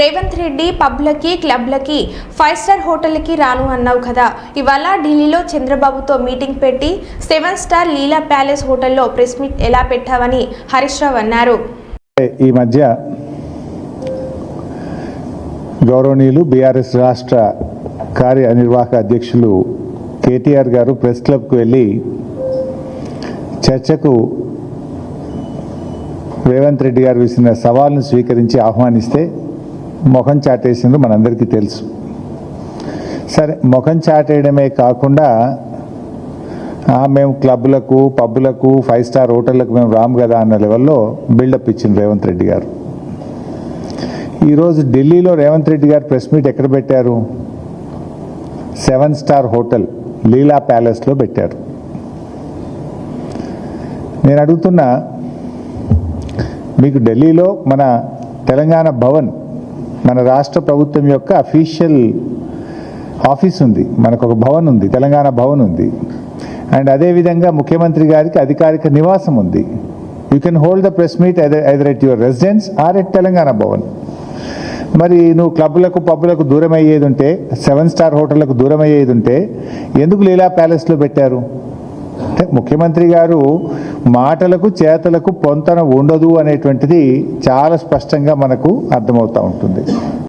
Revanth Reddy పబ్లకి క్లబ్లకి 5 star హోటల్కి రాను అన్నావు కదా. ఇవాళ ఢిల్లీలో చంద్రబాబుతో మీటింగ్ పెట్టి 7 స్టార్ లీలా ప్యాలెస్ హోటల్లో ప్రెస్ మీట్ ఎలా పెట్టావని హరీష్ రావు అన్నారు. ఈ మధ్య గౌరవనీయులు బీఆర్ఎస్ రాష్ట్ర కార్యనిర్వాహక అధ్యక్షులు కేటీఆర్ గారు ప్రెస్ క్లబ్కు వెళ్ళి చర్చకు రేవంత్ రెడ్డి గారు విసిన సవాల్ను స్వీకరించి ఆహ్వానిస్తే ముఖం చాటేసింది మనందరికీ తెలుసు. సరే, ముఖం చాటేయడమే కాకుండా మేము క్లబ్లకు పబ్బులకు 5 స్టార్ హోటళ్లకు మేము రాము కదా అన్న లెవెల్లో బిల్డప్ ఇచ్చింది రేవంత్ రెడ్డి గారు. ఈరోజు ఢిల్లీలో రేవంత్ రెడ్డి గారు ప్రెస్ మీట్ ఎక్కడ పెట్టారు? 7 స్టార్ హోటల్ లీలా ప్యాలెస్లో పెట్టారు. నేను అడుగుతున్నా, మీకు ఢిల్లీలో మన తెలంగాణ భవన్, మన రాష్ట్ర ప్రభుత్వం యొక్క అఫీషియల్ ఆఫీస్ ఉంది, మనకు ఒక భవన్ ఉంది, తెలంగాణ భవన్ ఉంది. అండ్ అదేవిధంగా ముఖ్యమంత్రి గారికి అధికారిక నివాసం ఉంది. You can hold the press meet either at your residence or at Telangana Bhavan. మరి నువ్వు క్లబ్లకు పబ్బులకు దూరం అయ్యేది ఉంటే, 7 స్టార్ హోటళ్లకు దూరం అయ్యేది ఉంటే ఎందుకు లీలా ప్యాలెస్లో పెట్టారు? అంటే ముఖ్యమంత్రి గారు మాటలకు చేతలకు పొంతన ఉండదు అనేటువంటిది చాలా స్పష్టంగా మనకు అర్థమవుతూ ఉంటుంది.